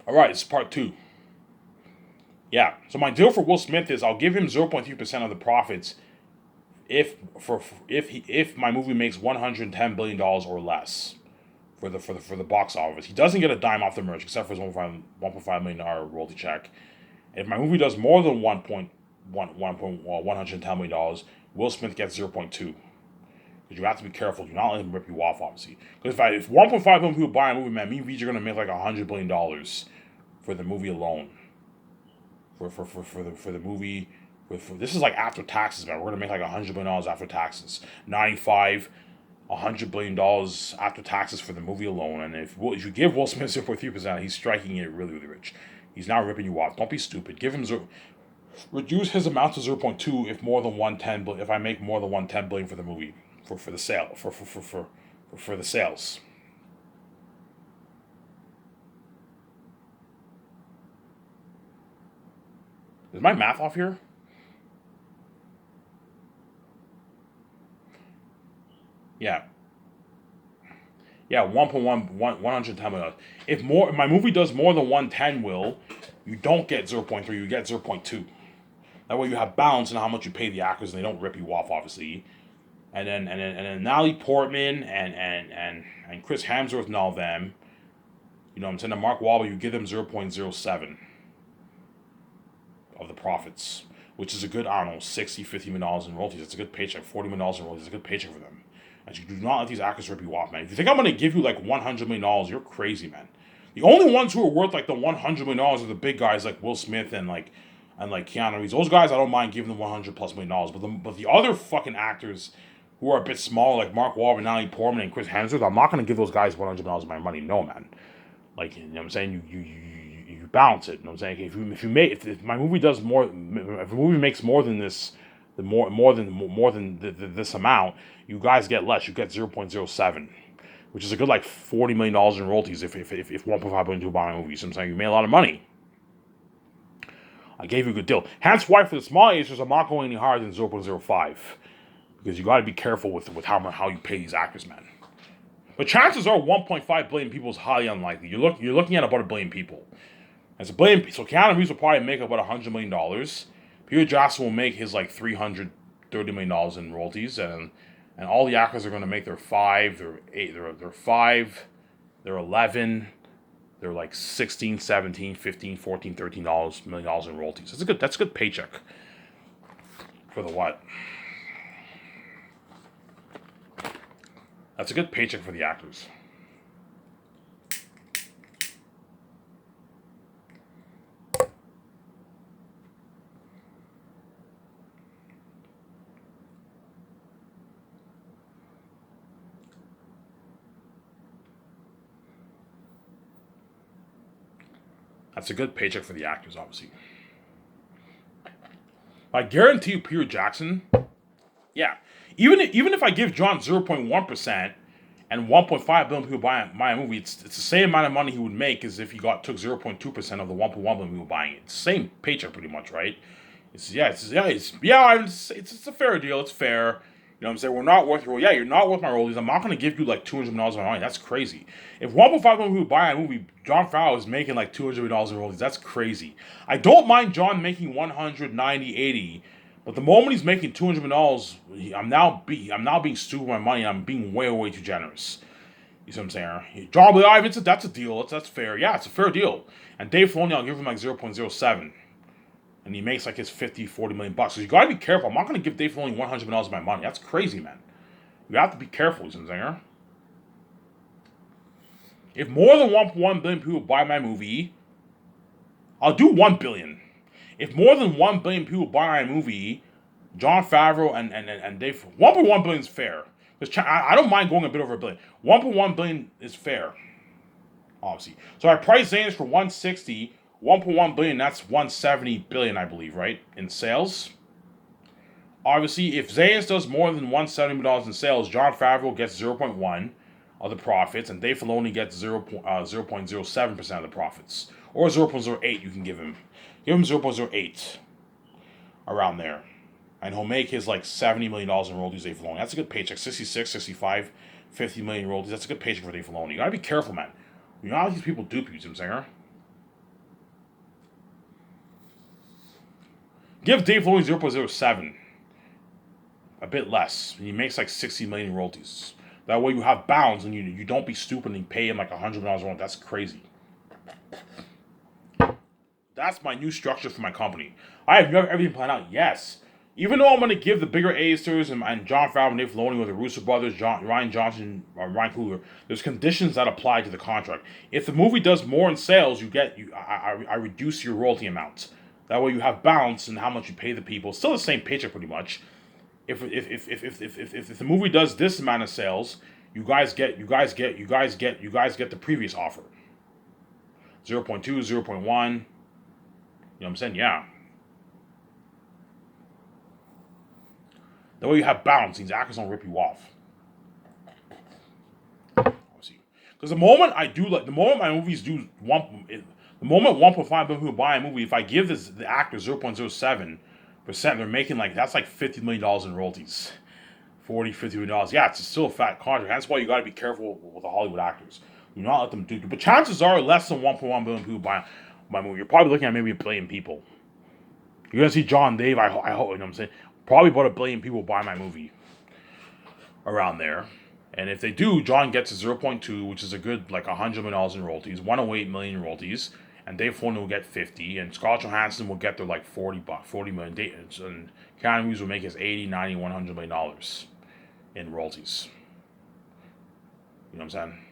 All right, it's part two. Yeah. So my deal for Will Smith is I'll give him 0.3% of the profits if if my movie makes $110 billion or less for the box office. He doesn't get a dime off the merch except for his $1.5 million royalty check. If my movie does more than 110 million dollars, Will Smith gets 0.2. Because you have to be careful. Do not let him rip you off, obviously. Because if 1.5 million people buy a movie, man, me and VJ are gonna make like $100 billion for the movie alone. For the movie. This is like after taxes, man. We're gonna make like $100 billion after taxes. 95, $100 billion after taxes for the movie alone. And if you give Will Smith 0.3%, he's striking it really, really rich. He's not ripping you off. Don't be stupid. Give him reduce his amount to 0.2 if more than 110. If I make more than 110 billion for the movie for the sale for the sales. Is my math off here? Yeah. Yeah, 110 million. If my movie does more than 110, you don't get 0.3, you get 0.2. That way you have balance in how much you pay the actors and they don't rip you off, obviously. And then Natalie Portman and Chris Hemsworth and all them, you know what I'm saying, and Mark Wahlberg, you give them 0.07 of the profits, which is a good, I don't know, 60, $50 million in royalties. It's a good paycheck. $40 million in royalties. It's a good paycheck for them. And you do not let these actors rip you off, man. If you think I'm going to give you like $100 million, you're crazy, man. The only ones who are worth like the $100 million are the big guys like Will Smith and like Keanu Reeves. Those guys, I don't mind giving them $100+ million. But the other fucking actors who are a bit smaller, like Mark Wahlberg, Natalie Portman, and Chris Hemsworth, I'm not going to give those guys $100 of my money. No, man. Like, you know what I'm saying? You balance it. You know what I'm saying? If my movie does more, if a movie makes more than this, this amount, you guys get less. You get 0.07, which is a good like $40 million in royalties if 1.5 billion to buy a movie. So I'm saying you made a lot of money. I gave you a good deal. Hence why for the small agents, I'm not going any higher than 0.05 because you got to be careful with how you pay these actors, man. But chances are 1.5 billion people is highly unlikely. You're looking at about a billion people. That's a billion. So Keanu Reeves will probably make about $100 million. Peter Jackson will make his like $330 million in royalties, and all the actors are going to make their five, their eight, their five, their 11, they're like 16, 17, 15, 14, $13 million in royalties. That's a good paycheck for the what? That's a good paycheck for the actors. That's a good paycheck for the actors, obviously. I guarantee you, Peter Jackson. Yeah, even if I give John 0.1% and 1.5 billion people buy a movie, it's the same amount of money he would make as if he took 0.2% of the 1.1 billion people buying it. It's the same paycheck, pretty much, right? It's a fair deal. It's fair. You know what I'm saying? We're not worth your. Yeah, you're not worth my royalties. I'm not going to give you like $200 of my money. That's crazy. If 1.5 million people buy a movie, John Favreau is making like $200 in royalties. That's crazy. I don't mind John making 190, 80, but the moment he's making $200 million, I'm now being stupid with my money. And I'm being way, way too generous. You see what I'm saying? John Believe, that's a deal. That's fair. Yeah, it's a fair deal. And Dave Filoni, I'll give him like 0.07, and he makes like his 50, 40 million bucks. So you gotta be careful. I'm not gonna give Dave Filoni $100 of my money. That's crazy, man. You have to be careful, you know what I'm saying? If more than 1.1 billion people buy my movie, I'll do 1 billion. If more than 1 billion people buy my movie, John Favreau and Dave, 1.1 billion is fair. I don't mind going a bit over a billion. 1.1 billion is fair, obviously. So I priced Zanes for 160, 1.1 billion. That's 170 billion, I believe, right, in sales. Obviously, if Zayas does more than $170 in sales, John Favreau gets 0.1 of the profits, and Dave Filoni gets 0.07% of the profits. Or 0.08 you can give him. Give him 0.08 around there. And he'll make his like $70 million in royalties, Dave Filoni. That's a good paycheck. 66, 65, 50 million royalties. That's a good paycheck for Dave Filoni. You gotta be careful, man. You know how these people dupe you, you know what I'm saying? Give Dave Filoni 0.07. A bit less. And he makes like 60 million in royalties. That way you have bounds and you don't be stupid and pay him like $100 a month. That's crazy. That's my new structure for my company. I have everything planned out. Yes. Even though I'm going to give the bigger A-listers and Jon Favreau and Dave Filoni with the Russo brothers, Rian Johnson, Ryan Coogler, there's conditions that apply to the contract. If the movie does more in sales, I reduce your royalty amounts. That way you have balance in how much you pay the people. Still the same paycheck pretty much. If the movie does this amount of sales, you guys get the previous offer. 0.2, 0.1. You know what I'm saying? Yeah. That way you have balance. These actors don't rip you off. Because the moment my movies do the moment 1.5 million people buy a movie, if I give the actor 0.07%, they're making that's like $50 million in royalties. $50 million. Yeah, it's still a fat contract. That's why you got to be careful with the Hollywood actors. Do not let them do it. But chances are less than 1.1 billion people buy my movie. You're probably looking at maybe 1 billion people. You're gonna see John Dave. I hope, you know what I'm saying. Probably about 1 billion people buy my movie. Around there. And if they do, John gets a 0.2, which is a good $100 million in royalties, 108 million in royalties, and Dave Filoni will get 50, and Scarlett Johansson will get their 40 million, and Keanu Reeves will make his 80, 90, 100 million dollars in royalties. You know what I'm saying?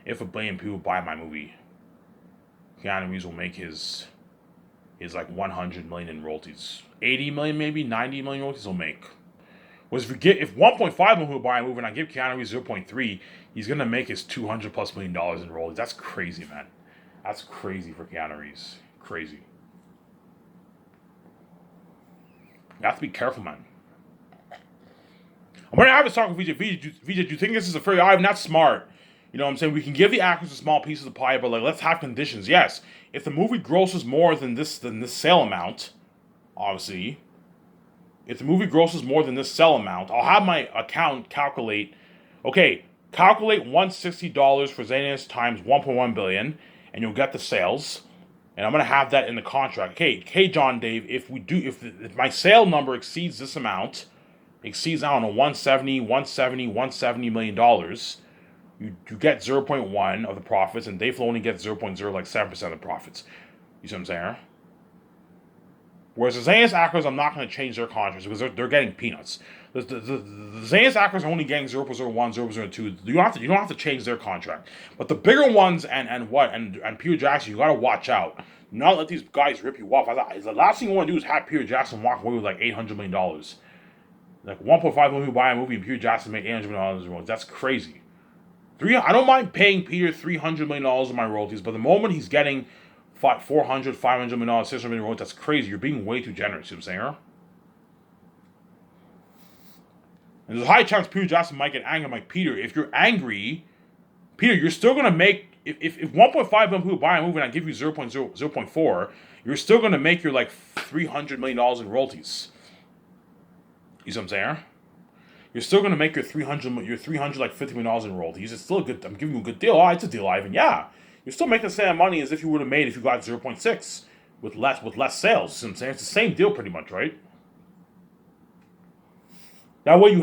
If 1 billion people buy my movie, Keanu Reeves will make his 100 million in royalties. 80 million maybe, 90 million royalties he'll make. Whereas if 1.5 million will buy a movie and I give Keanu Reeves 0.3, he's gonna make his $200+ million in royalties. That's crazy, man. That's crazy for Keanu Reeves. Crazy. You have to be careful, man. I'm gonna have this talk with VJ. VJ, do you think this is a fair? I'm not smart. You know what I'm saying? We can give the actors a small piece of the pie, but let's have conditions. Yes, if the movie grosses more than this sale amount, obviously. If the movie grosses more than this sell amount, I'll have my account calculate. Okay, calculate $160 for Xanax times 1.1 billion, and you'll get the sales. And I'm gonna have that in the contract. Okay, John Dave. If my sale number exceeds this amount, I don't know, 170 million dollars, you get 0.1 of the profits, and Dave Filoni gets 0.07% of the profits. You see what I'm saying? Whereas the Xanax actors, I'm not going to change their contracts because they're getting peanuts. The Xanax actors are only getting 0.01, 0.02. You don't have to change their contract. But the bigger ones and Peter Jackson, you got to watch out. Not let these guys rip you off. The last thing you want to do is have Peter Jackson walk away with $800 million. 1.5 million people buy a movie and Peter Jackson made $800 million in royalties. That's crazy. I don't mind paying Peter $300 million in my royalties, but the moment he's getting $400, $500 million, $600 million, that's crazy. You're being way too generous, you know what I'm saying? And there's a high chance Peter Jackson might get angry. I'm like, Peter, if you're angry, Peter, you're still going to make, if 1.5 million people buy a movie and I give you 0.4, you're still going to make your $300 million in royalties. You see what I'm saying? You're still going to make your $350 million in royalties. It's still a good, I'm giving you a good deal. Oh, it's a deal, Ivan. Yeah. You're still making the same money as if you would have made if you got 0.6 with less sales. You know what I'm saying? It's the same deal pretty much, right? That way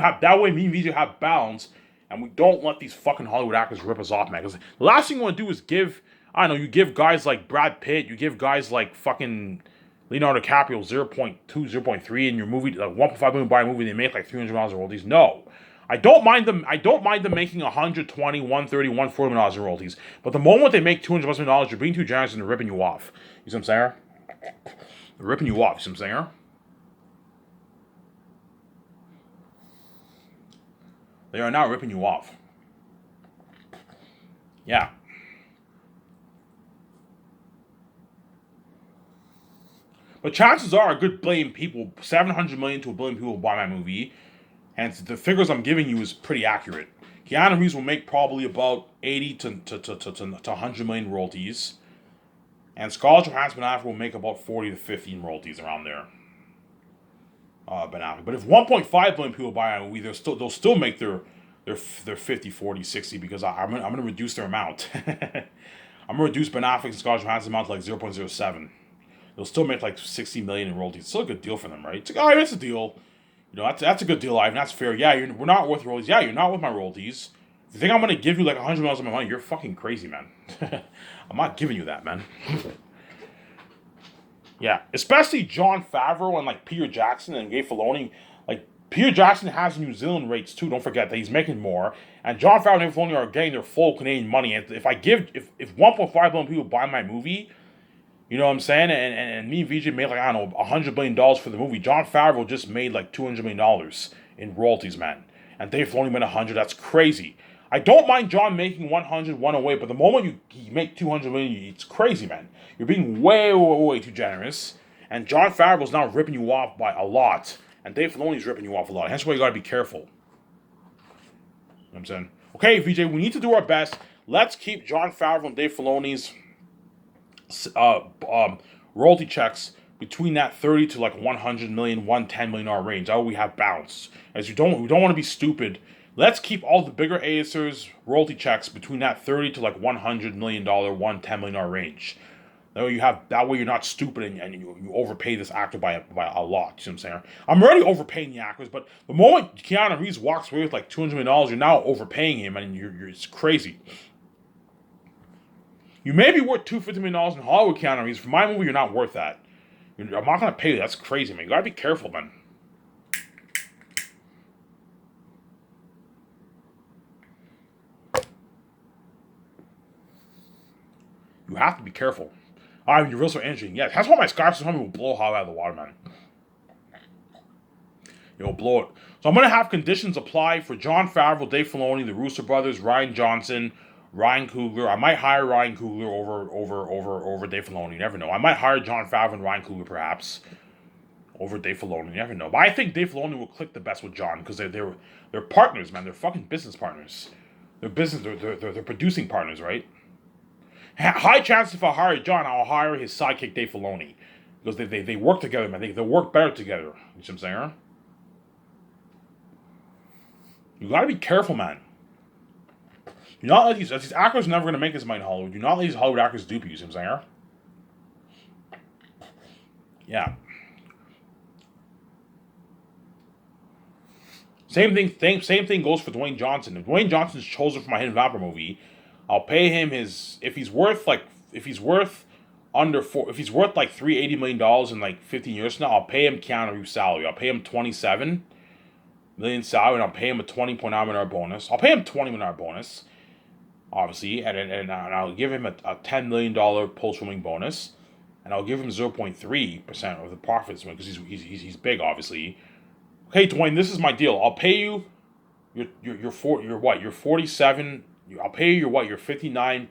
me and VJ have balance, and we don't let these fucking Hollywood actors rip us off, man. Because the last thing you want to do is you give guys like Brad Pitt, you give guys like fucking Leonardo DiCaprio 0.2, 0.3 in your movie, 1.5 million buy a movie, they make $300 in royalties. No. I don't mind them making 120, 130, 140 million in royalties. But the moment they make $200 million, you're being too generous and they're ripping you off. You see what I'm saying? They're ripping you off. You see what I'm saying? They are now ripping you off. Yeah. But chances are a good billion people, 700 million to 1 billion people will buy my movie. And the figures I'm giving you is pretty accurate. Keanu Reeves will make probably about 80 to 100 million royalties. And Scarlett Johansson Ben Affleck will make about 40 to 50 in royalties around there. Ben Affleck. But if 1.5 billion people buy a movie, they'll still make their 50, 40, 60 because I'm going to reduce their amount. I'm going to reduce Ben Affleck and Scarlett Johansson's amount to 0.07. they'll still make like 60 million in royalties. It's still a good deal for them, right? It's like, all right, that's a deal. You know, that's a good deal, Ivan. That's fair. Yeah, we're not worth royalties. Yeah, you're not worth my royalties. If you think I'm gonna give you like $100 of my money, you're fucking crazy, man. I'm not giving you that, man. Yeah, especially Jon Favreau and like Peter Jackson and Dave Filoni. Like Peter Jackson has New Zealand rates too. Don't forget that he's making more, and Jon Favreau and Dave Filoni are getting their full Canadian money. And if 1.5 billion people buy my movie, you know what I'm saying, and me and VJ made like I don't know $100 billion for the movie. Jon Favreau just made like $200 million in royalties, man, and Dave Filoni made 100. That's crazy. I don't mind John making 100 one away, but the moment you make 200 million, it's crazy, man. You're being way too generous, and Jon Favreau's now ripping you off by a lot, and Dave Filoni's ripping you off a lot. Hence why you gotta be careful. You know what I'm saying? Okay, VJ, we need to do our best. Let's keep Jon Favreau and Dave Filoni's royalty checks between that 30 to like 100 million, 110 million dollar range. That way we have balance. As we don't want to be stupid. Let's keep all the bigger ASers royalty checks between that 30 to like $100 million, $110 million range. That way you're not stupid and you overpay this actor by a lot. You know what I'm saying? I'm already overpaying the actors, but the moment Keanu Reeves walks away with like $200 million, you're now overpaying him, and it's crazy. You may be worth $250 million in Hollywood, Keanu Reeves. For my movie, you're not worth that. I'm not gonna pay you. That's crazy, man. You gotta be careful, man. You have to be careful. Your real estate engine. Yeah, that's why my Skype will blow hot out of the water, man. It'll blow it. So I'm going to have conditions apply for Jon Favreau, Dave Filoni, the Russo brothers, Rian Johnson, Ryan Coogler. I might hire Ryan Coogler over Dave Filoni. You never know. I might hire Jon Favreau and Ryan Coogler perhaps over Dave Filoni. You never know. But I think Dave Filoni will click the best with Jon because they're partners, man. They're fucking business partners. They're producing partners, right? High chance if I hire Jon, I'll hire his sidekick Dave Filoni. Because they work together, man. They work better together. You know what I'm saying? You gotta be careful, man. You're not let these actors are never gonna make this money in Hollywood. You're not let these Hollywood actors dupe you, you see what I'm saying? Yeah. Same thing goes for Dwayne Johnson. If Dwayne Johnson's chosen for my Hidden Vapor movie, I'll pay him if he's worth like $380 million in like 15 years from now, I'll pay him Keanu Reeves salary. I'll pay him 27 million salary, and I'll pay him a $20.9 million bonus. I'll pay him $20 million bonus, obviously, and I'll give him a $10 million post-filming bonus, and I'll give him 0.3% of the profits because he's big, obviously. Okay, Dwayne, this is my deal. I'll pay you your 47. I'll pay you your 59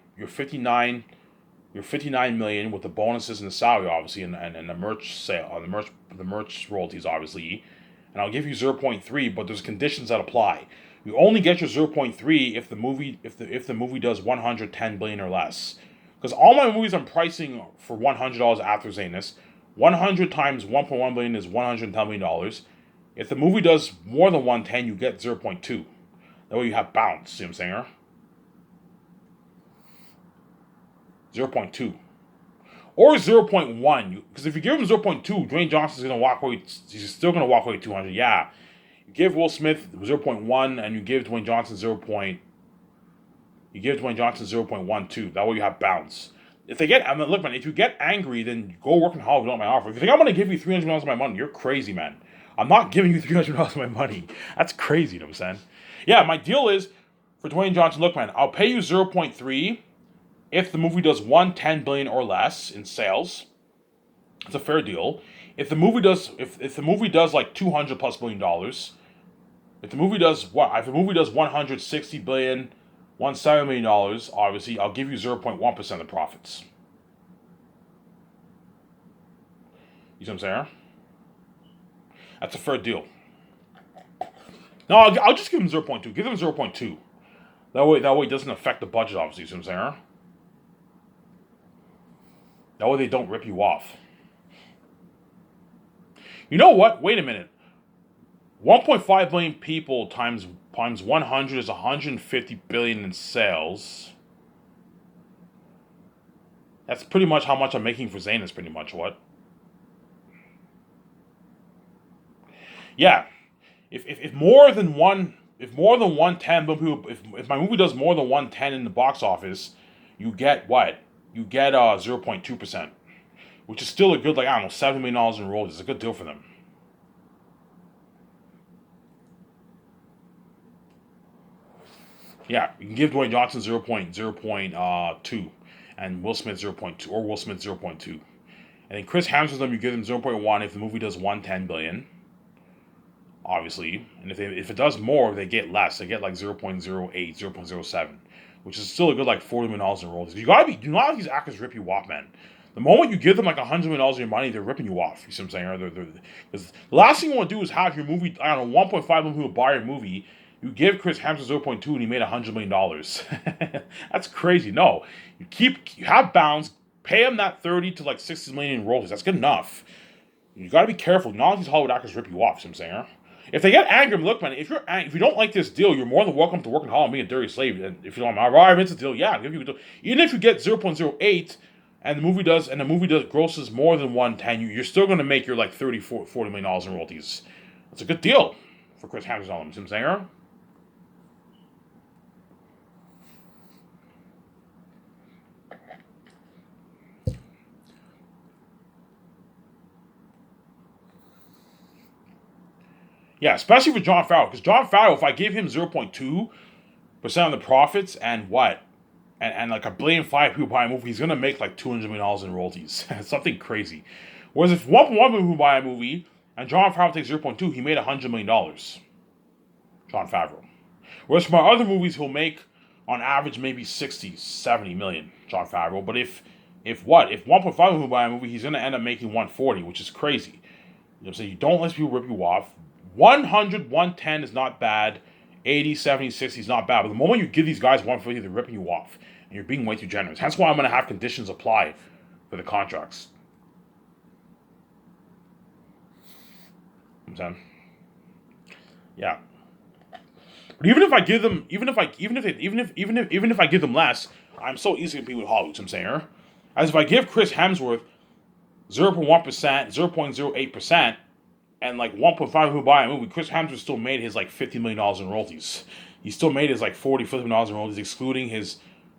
million with the bonuses and the salary, obviously, and the merch sale, the merch royalties, obviously, and I'll give you 0.3, but there's conditions that apply. You only get your 0.3 if the movie does 110 billion or less. Because all my movies I'm pricing for $100 after Zanus. 100 times 1.1 billion is $110 million. If the movie does more than 110, you get 0.2. That way you have bounce. See what I'm saying? 0.2. Or 0.1. Because if you give him 0.2, Dwayne Johnson's going to walk away. He's still going to walk away 200. Yeah. You give Will Smith 0.1 and you give Dwayne Johnson 0.12. That way you have bounce. If they get, look, man, if you get angry, then go work in Hollywood on my offer. If you think I'm going to give you $300 of my money, you're crazy, man. I'm not giving you $300 of my money. That's crazy, you know what I'm saying? Yeah, my deal is, for Dwayne Johnson, look, man, I'll pay you 0.3 if the movie does 110 billion or less in sales. It's a fair deal. If the movie does like $200+ billion, if the movie does 160 billion, $170 million, obviously, I'll give you 0.1% of the profits. You see what I'm saying? That's a fair deal. No, I'll just give them 0.2. Give them 0.2. That way it doesn't affect the budget, obviously. You see what I'm saying? That way they don't rip you off. You know what? Wait a minute. 1.5 billion people times 100 is 150 billion in sales. That's pretty much how much I'm making for Zanus, pretty much, what? Yeah, if more than one, if more than 110, but if my movie does more than 110 in the box office, you get what? You get 0.2%, which is still a good, like, I don't know, $7 million in royalties. It's a good deal for them. Yeah, you can give Dwayne Johnson 0.2, and Will Smith 0.2, or Will Smith 0.2. And then Chris Hemsworth, you give them 0.1 if the movie does 110 billion, obviously. And if it does more, they get less. They get like 0.08, 0.07, which is still a good like $40 million in royalties. You gotta be, do not let these actors rip you off, man. The moment you give them like $100 million of your money, they're ripping you off. You see what I'm saying? Because the last thing you want to do is have your movie, I don't know, 1.5 million people buy your movie. You give Chris Hemsworth 0.2 and he made $100 million. That's crazy. No, you have bounds, pay him that 30 to like 60 million in royalties. That's good enough. You got to be careful. Not all these Hollywood actors rip you off. You know what I'm saying? If they get angry, look, man. If you don't like this deal, you're more than welcome to work in Hollywood and be a dirty slave. And if you don't, all right, it's a deal. Yeah, I'll give you a deal. Even if you get 0.08 and the movie does grosses more than 110, you're still going to make your like 30, $40 million in royalties. That's a good deal for Chris Hemsworth. You know what I'm saying? Yeah, especially for Jon Favreau, because Jon Favreau, if I give him 0.2% of the profits and what, and like 1,500,000 people buy a movie, he's gonna make like $200 million in royalties. It's something crazy. Whereas if 1.1 million people buy a movie and Jon Favreau takes 0.2, he made $100 million. Jon Favreau. Whereas for my other movies, he'll make on average maybe 60, 70 million. Jon Favreau. But if 1.5 million people buy a movie, he's gonna end up making 140, which is crazy. You know what I'm saying? You don't let people rip you off. 100, 110 is not bad. 80, 70, 60 is not bad. But the moment you give these guys 150, they're ripping you off. And you're being way too generous. Hence why I'm going to have conditions apply for the contracts. You know what I'm saying? Yeah. But even if I give them, even if I give them less, I'm so easy to compete with Hollywood. You know what I'm saying? As if I give Chris Hemsworth 0.1%, 0.08%, and like 1.5 who buy a movie, Chris Hemsworth still made his like $50 million in royalties. He still made his like $50 million in royalties, excluding his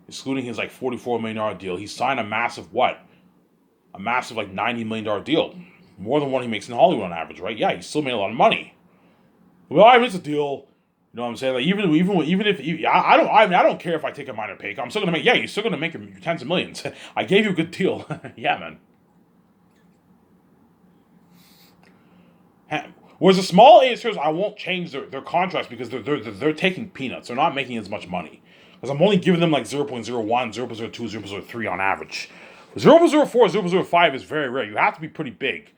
like $44 million deal. He signed a massive what? A massive like $90 million deal, more than what he makes in Hollywood on average, right? Yeah, he still made a lot of money. Well, I mean, it's a deal. You know what I'm saying? Like even if I don't care if I take a minor pay cut. I'm still gonna make, yeah, you're still gonna make your tens of millions. I gave you a good deal. Yeah, man. Whereas the small A-listers, I won't change their contracts because they're taking peanuts. They're not making as much money. Because I'm only giving them like 0.01, 0.02, 0.03 on average. 0.04, 0.05 is very rare. You have to be pretty big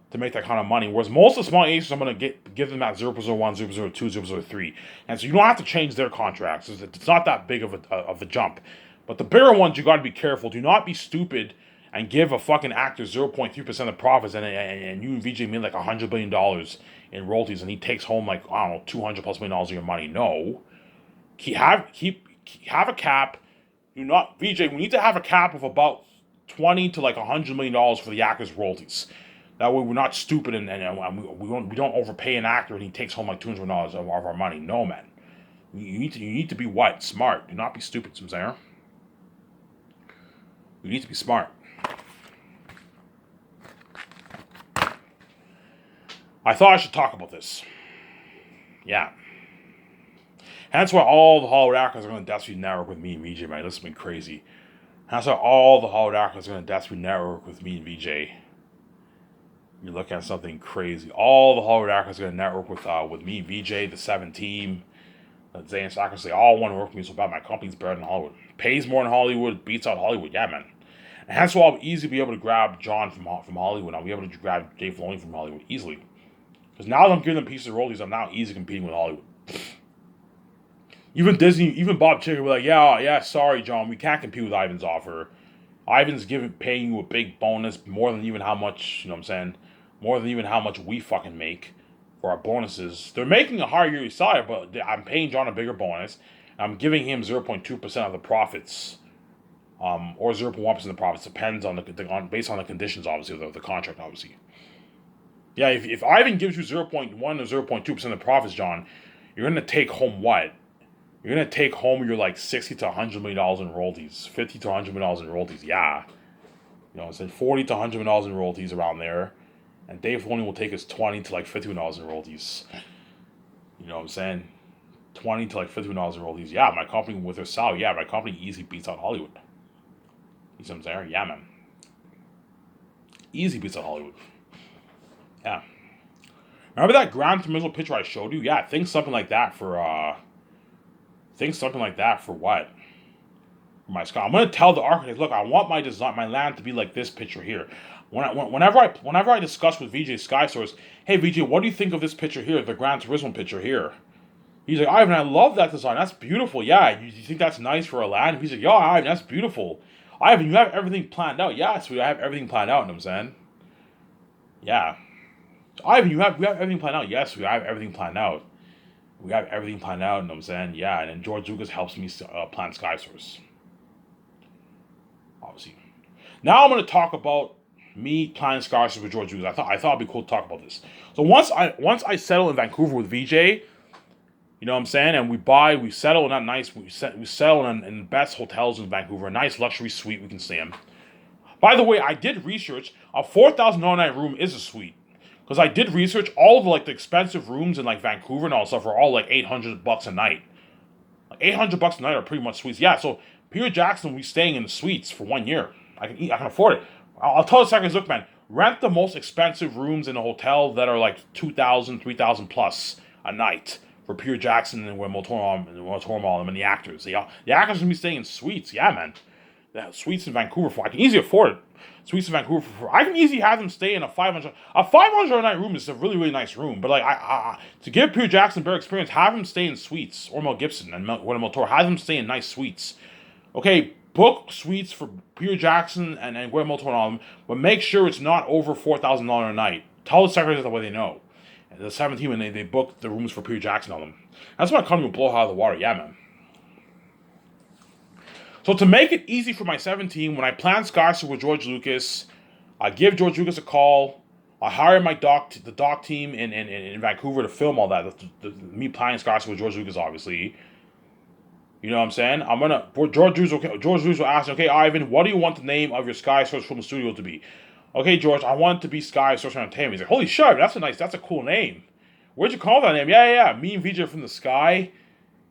to make that kind of money. Whereas most of the small A-listers, I'm going to give them that 0.01, 0.02, 0.03. And so you don't have to change their contracts. It's not that big of a jump. But the bigger ones, you got to be careful. Do not be stupid and give a fucking actor 0.3% of profits, and you and VJ made like $100 billion in royalties, and he takes home like, I don't know, $200+ million of your money. No, have a cap. Do not, VJ. We need to have a cap of about 20 to like $100 million for the actor's royalties. That way, we're not stupid and we don't overpay an actor and he takes home like $200 of our money. No, man. You need to be what? Smart. Do not be stupid. You know what I'm saying? You need to be smart. I thought I should talk about this. Yeah. And that's why all the Hollywood actors are going to desperately network with me and VJ, man. This has been crazy. And that's why all the Hollywood actors are going to desperately network with me and VJ. You're looking at something crazy. All the Hollywood actors are going to network with me, VJ, the 7 team, Zay and Soccer. They all want to work with me so bad. My company's better than Hollywood. Pays more than Hollywood, beats out Hollywood. Yeah, man. And that's why I'll easily be able to grab John from Hollywood. I'll be able to grab Dave Filoni from Hollywood easily. Because now that I'm giving them pieces of royalties, I'm now easily competing with Hollywood. Even Disney, even Bob Chapek were like, yeah, sorry, John, we can't compete with Ivan's offer. Ivan's paying you a big bonus, more than even how much, you know what I'm saying, more than even how much we fucking make for our bonuses. They're making a higher yearly salary, but I'm paying John a bigger bonus. I'm giving him 0.2% of the profits, or 0.1% of the profits. Depends on based on the conditions, obviously, of the contract, obviously. Yeah, if Ivan gives you 0.1 or 0.2% of profits, John, you're gonna take home what? You're gonna take home your like 60 to 100 million dollars in royalties, 50 to 100 million dollars in royalties. Yeah, you know, I said 40 to 100 million dollars in royalties around there, and Dave Filoni will take his 20 to like 50 million dollars in royalties. You know what I'm saying? 20 to like 50 million dollars in royalties. Yeah, my company with their salary. Yeah, my company easily beats out Hollywood. You see what I'm saying? Yeah, man. Easy beats out Hollywood. Yeah. Remember that Gran Turismo picture I showed you? Yeah, think something like that for what? For my sky. I'm gonna tell the architect, look, I want my design, my land to be like this picture here. Whenever I discuss with VJ SkySource, hey VJ, what do you think of this picture here, the Gran Turismo picture here? He's like, Ivan, I love that design. That's beautiful. Yeah, you think that's nice for a land? He's like, yeah, Ivan, that's beautiful. Ivan, you have everything planned out. Yeah, sweet, I have everything planned out. You know what I'm saying? Yeah. Ivan, we have everything planned out. Yes, we have everything planned out. We have everything planned out. You know what I'm saying? Yeah, and then George Lucas helps me plan SkySource. Obviously. Now I'm going to talk about me planning SkySource with George Lucas. I thought it'd be cool to talk about this. So once I settle in Vancouver with VJ, you know what I'm saying? And we settle in that nice, we settle in the best hotels in Vancouver, a nice luxury suite we can stay in. By the way, I did research, a $4,000 night room is a suite. Because I did research, all of like the expensive rooms in like Vancouver and all stuff are all like $800 a night. Like $800 a night are pretty much suites. Yeah, so Peter Jackson will be staying in the suites for 1 year. I can afford it. I'll tell the second look, man, rent the most expensive rooms in a hotel that are like $2,000, $3,000 plus a night for Peter Jackson and Guillermo del Toro and the actors. The actors will be staying in suites. Yeah, man. The suites in Vancouver I can easily afford it. Suites in Vancouver I can easily have them stay in a 500 a night room is a really, really nice room. But like I to give Peter Jackson a better experience, have him stay in suites. Or Mel Gibson and Guillermo del Toro, have them stay in nice suites. Okay, book suites for Peter Jackson and Guillermo del Toro, but make sure it's not over $4,000 a night. Tell the secretaries that way they know. And the 17 when they book the rooms for Peter Jackson on them. That's why company will blow out of the water. Yeah, man. So to make it easy for my 17, when I plan SkySource with George Lucas, I give George Lucas a call. I hire the doc team in Vancouver to film all that. Me planning SkySource with George Lucas, obviously. You know what I'm saying? George Lucas will ask, okay, Ivan, what do you want the name of your SkySource film studio to be? Okay, George, I want it to be SkySource Entertainment. He's like, holy shit, that's a cool name. Where'd you call that name? Yeah. Me and VJ from the sky.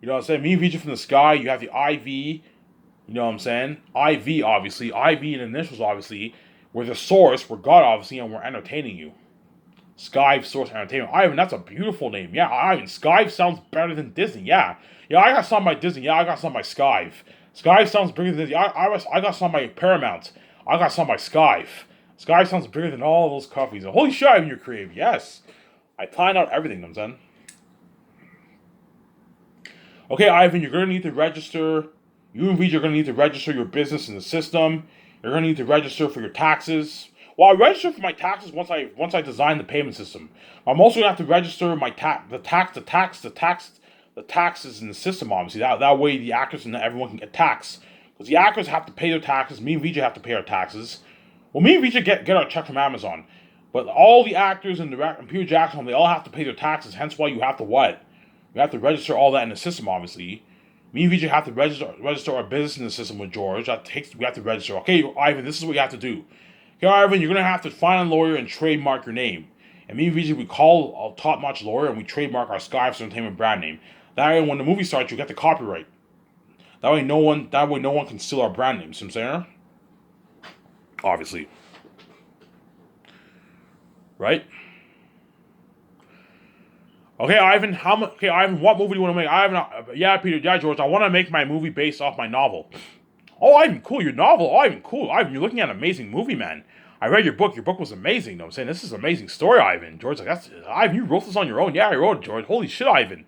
You know what I'm saying? Me and VJ from the sky. You have the IV. You know what I'm saying? IV, obviously. IV and initials, obviously. We're the source. We're God, obviously, and we're entertaining you. Skyve Source Entertainment. Ivan, that's a beautiful name. Yeah, Ivan, Skyve sounds better than Disney. Yeah, I got some by Disney. Yeah, I got some by Skyve. Skyve sounds bigger than Disney. I got some by Paramount. I got some by Skyve. Skyve sounds bigger than all those companies. Holy shit, Ivan, you're creative. Yes. I plan out everything, you know what I'm saying? Okay, Ivan, you're going to need to register. You and VJ are going to need to register your business in the system. You're going to need to register for your taxes. Well, I register for my taxes once I design the payment system. I'm also going to have to register my the taxes in the system, obviously. That way the actors and everyone can get taxed. Because the actors have to pay their taxes. Me and VJ have to pay our taxes. Well, me and VJ get our check from Amazon. But all the actors and Peter Jackson, they all have to pay their taxes. Hence why you have to what? You have to register all that in the system, obviously. Me and VJ have to register our business in the system with George. We have to register. Okay, Ivan, this is what you have to do. Okay, Ivan, you're going to have to find a lawyer and trademark your name. And me and VJ, we call a top-notch lawyer and we trademark our SkySource Entertainment brand name. That way, when the movie starts, you get the copyright. That way, no one can steal our brand name. See what I'm saying? Obviously. Right? Okay, Ivan. What movie do you want to make? Yeah, Peter. Yeah, George. I want to make my movie based off my novel. Oh, Ivan, cool. Your novel. Oh, Ivan, cool. Ivan, you're looking at an amazing movie, man. I read your book. Your book was amazing. You know what I'm saying? This is an amazing story, Ivan. George's like, Ivan, you wrote this on your own. Yeah, I wrote it, George. Holy shit, Ivan.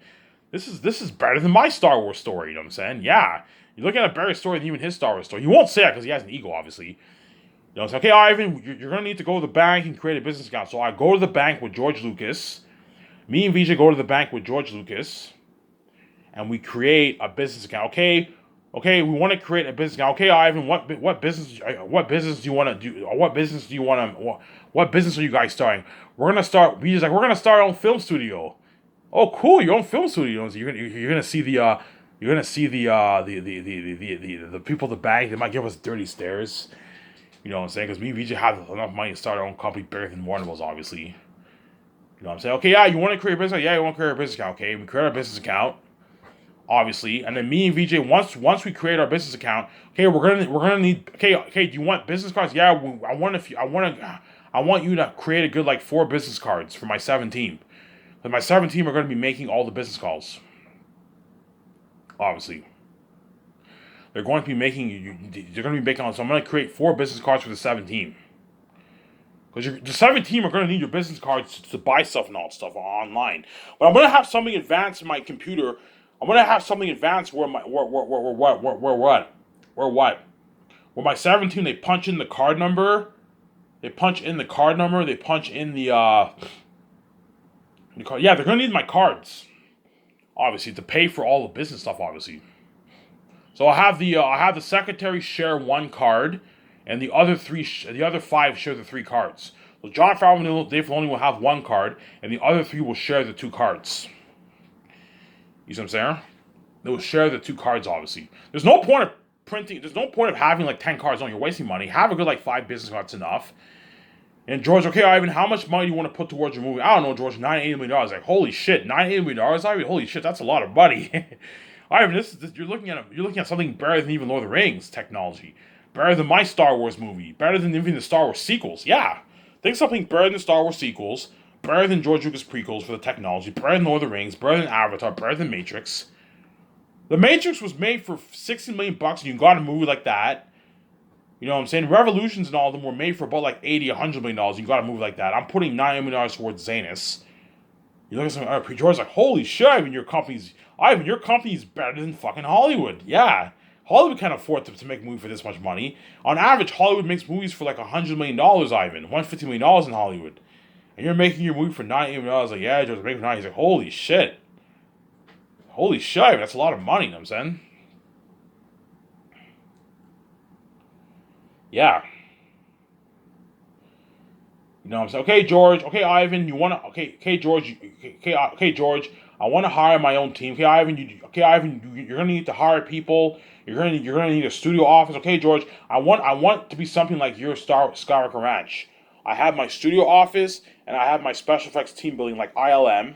This is better than my Star Wars story. You know what I'm saying? Yeah. You're looking at a better story than even his Star Wars story. He won't say that because he has an ego, obviously. You know, it's like, okay, Ivan, you're going to need to go to the bank and create a business account. So I go to the bank with George Lucas. Me and VJ go to the bank with George Lucas, and we create a business account. Okay, Okay, we want to create a business account. Okay, Ivan, what business do you want to do? Or what business do you want to what business are you guys starting? We're gonna start our own film studio. Oh, cool! Your own film studios. You're gonna see the people at the bank. They might give us dirty stares. You know what I'm saying? Because me and VJ have enough money to start our own company bigger than Warner Bros. Obviously. You know what I'm saying? Okay, yeah, you want to create a business? Yeah, you want to create a business account? Okay, we create our business account, obviously, and then me and VJ once we create our business account. Okay, we're gonna need. Okay. Do you want business cards? Yeah, I want you to create a good like 4 business cards for my 7 team. But my 7 team are going to be making all the business calls. Obviously, they're going to be making. They're going to be making. So I'm going to create 4 business cards for the 7 team. Because the 7 team are going to need your business cards to buy stuff and all stuff online. But I'm going to have something advanced in my computer. I'm going to have something advanced where my 7 team, they punch in the card number. They punch in the card number. They punch in the yeah, they're gonna need my cards, obviously, to pay for all the business stuff, obviously. So I have the secretary share 1 card, and the other 5 share the 3 cards. So John Favreau and Dave Filoni will have 1 card, and the other 3 will share the 2 cards. You see what I'm saying? They will share the 2 cards, obviously. There's no point of printing. There's no point of having like 10 cards on. You're wasting money. Have a good like 5 business cards enough. And George, okay, Ivan, how much money do you want to put towards your movie? I don't know, George, $980 million. Like, holy shit, $980 million, Ivan, holy shit, that's a lot of money. Ivan, you're looking at something better than even Lord of the Rings technology, better than my Star Wars movie, better than even the Star Wars sequels. Yeah, think something better than the Star Wars sequels, better than George Lucas prequels for the technology, better than Lord of the Rings, better than Avatar, better than Matrix. The Matrix was made for $60 million, and you got a movie like that. You know what I'm saying? Revolutions and all of them were made for about like $80, $100 million. You got a movie like that. I'm putting $9 million towards Zanus. You look at some other George's like, holy shit, Ivan, your company's better than fucking Hollywood. Yeah. Hollywood can't afford to make a movie for this much money. On average, Hollywood makes movies for like $100 million, Ivan. $150 million in Hollywood. And you're making your movie for $9 million. Like, yeah, George, making $9. He's like, holy shit. Holy shit, Ivan, that's a lot of money, you know what I'm saying? Yeah. You know what I'm saying? Okay, George. Okay, Ivan. You wanna? Okay, George. Okay, George. I want to hire my own team. Okay, Ivan. You're gonna need to hire people. You're gonna need a studio office. Okay, George. I want to be something like your Skywalker Ranch. I have my studio office and I have my special effects team building like ILM,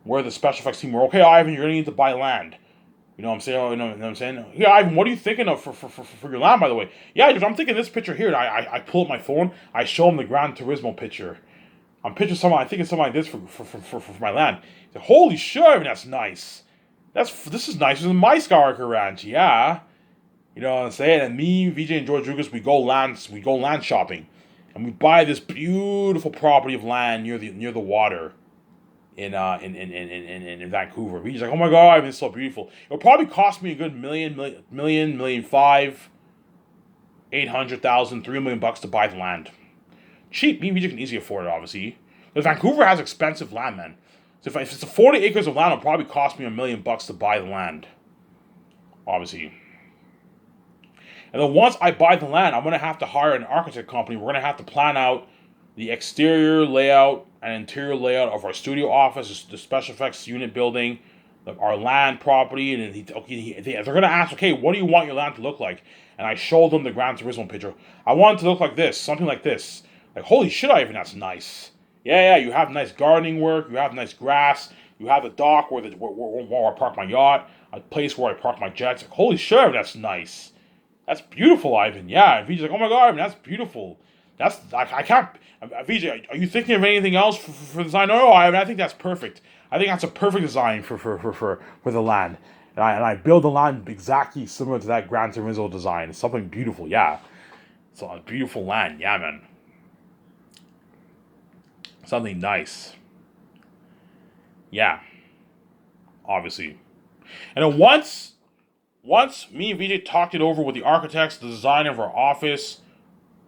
where the special effects team were. Okay, Ivan. You're gonna need to buy land. You know what I'm saying? You know what I'm saying? Yeah, Ivan, what are you thinking of for your land, by the way? Yeah, I'm thinking this picture here. I pull up my phone. I show him the Gran Turismo picture. I'm picturing someone. I'm thinking something like this for my land. He's like, holy shit, Ivan, that's nice. This is nicer than my Skywalker Ranch. Yeah, you know what I'm saying? And me, VJ, and George Lucas, we go land shopping, and we buy this beautiful property of land near the water in Vancouver. He's like, oh my god, it's so beautiful. It'll probably cost me a good million five, 800,000, $3 million to buy the land. Cheap, maybe you can easily afford it, obviously. But Vancouver has expensive land, man. So if it's a 40 acres of land, it'll probably cost me $1 million to buy the land. Obviously. And then once I buy the land, I'm gonna have to hire an architect company. We're gonna have to plan out the exterior layout and interior layout of our studio office, the special effects unit building, our land property, and they're going to ask, okay, what do you want your land to look like? And I showed them the Gran Turismo picture. I want it to look like this, something like this. Like, holy shit, Ivan, that's nice. Yeah, you have nice gardening work, you have nice grass, you have a dock where I park my yacht, a place where I park my jets. Like, holy shit, Ivan, that's nice. That's beautiful, Ivan. Yeah, and VJ's like, oh my god, Ivan, that's beautiful. I can't. VJ, are you thinking of anything else for design? No, I think that's perfect. I think that's a perfect design for the land. And I build the land exactly similar to that Gran Turismo design. It's something beautiful, yeah. It's a beautiful land, yeah, man. Something nice. Yeah. Obviously. And then once me and VJ talked it over with the architects, the designer of our office,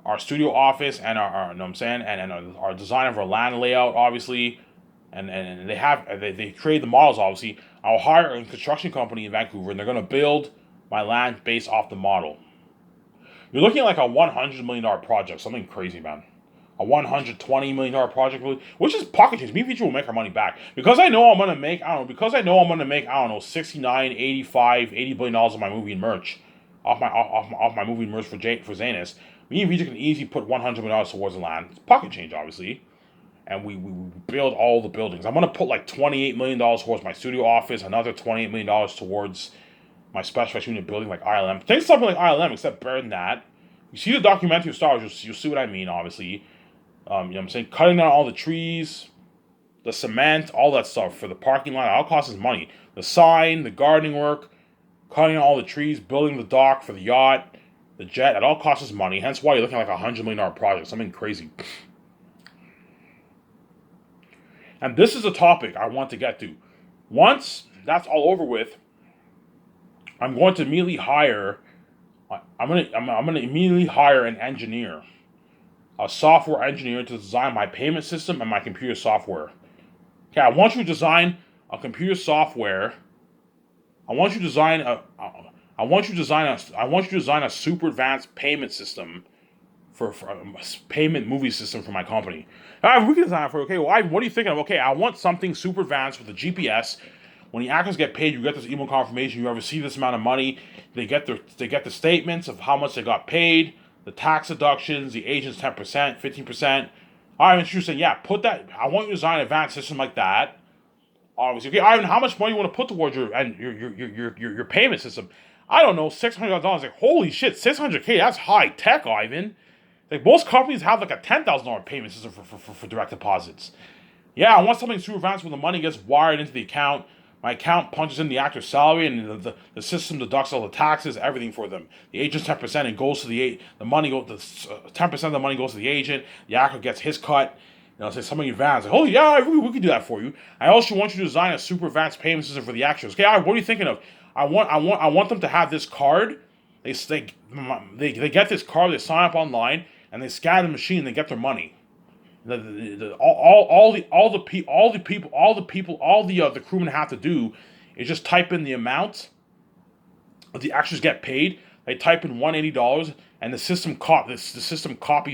our studio office, and our you know what I'm saying, and our design of our land layout, obviously, and they create the models, obviously. I'll hire a construction company in Vancouver, and they're gonna build my land based off the model. You're looking at like a $100 million project, something crazy, man. A $120 million project, which is pocket change. Me and Future will make our money back. Because I know I'm going to make, I don't know, because I know I'm going to make, I don't know, 69, 85, $80 billion of my movie and merch. Off my movie and merch for Zanus. Me and Future can easily put $100 million towards the land. It's pocket change, obviously. And we build all the buildings. I'm going to put like $28 million towards my studio office, another $28 million towards my specialized unit building like ILM. Think something like ILM, except better than that. You see the documentary of Star Wars, you'll see what I mean, obviously. You know what I'm saying? Cutting down all the trees, the cement, all that stuff for the parking lot. It all costs us money. The sign, the gardening work, cutting down all the trees, building the dock for the yacht, the jet. It all costs us money. Hence why you're looking at like $100 million project. Something crazy. And this is a topic I want to get to. Once that's all over with, I'm going to immediately hire. I'm gonna immediately hire an engineer, a software engineer to design my payment system and my computer software. Okay, I want you to design a computer software. I want you to design a super advanced payment system for a payment movie system for my company. We can design it for okay. Well, what are you thinking of? Okay, I want something super advanced with a GPS. When the actors get paid, you get this email confirmation. You ever see this amount of money? They get the statements of how much they got paid, the tax deductions, the agent's 10%, 15%. I'm interested. Yeah, put that. I want you to design an advanced system like that. Obviously, okay, Ivan, how much money you want to put towards your payment system? I don't know, $600. Like, holy shit, $600K. That's high tech, Ivan. Like most companies have like a $10,000 payment system for direct deposits. Yeah, I want something super advanced where the money gets wired into the account. My account punches in the actor's salary, and the system deducts all the taxes, everything for them. The agent's 10%, and goes to the money. 10% of the money goes to the agent. The actor gets his cut. You know, say something advanced. Like, oh yeah, we can do that for you. I also want you to design a super advanced payment system for the actors. Okay, what are you thinking of? I want them to have this card. They get this card. They sign up online, and they scan the machine. They get their money. All the crewmen have to do is just type in the amount that the actors get paid. They type in $180, and the system copies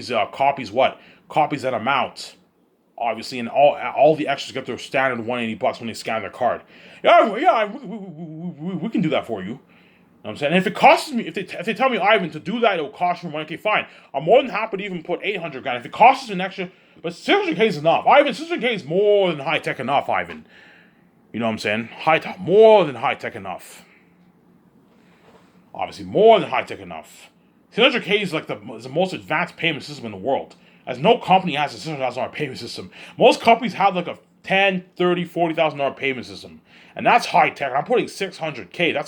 that amount, obviously, and all the extras get their standard $180 when they scan their card. We can do that for you. You know what I'm saying? And if it costs me, if they tell me, Ivan, to do that, it'll cost me money. Okay, fine. I'm more than happy to even put $800. If it costs us an extra, but $600K is enough. Ivan, $600K is more than high tech enough, Ivan. You know what I'm saying? More than high tech enough. Obviously, more than high tech enough. $600K is like the most advanced payment system in the world. As no company has a $600,000 payment system. Most companies have like a $10,000, $30,000, $40,000 payment system. And that's high tech. I'm putting $600K. That's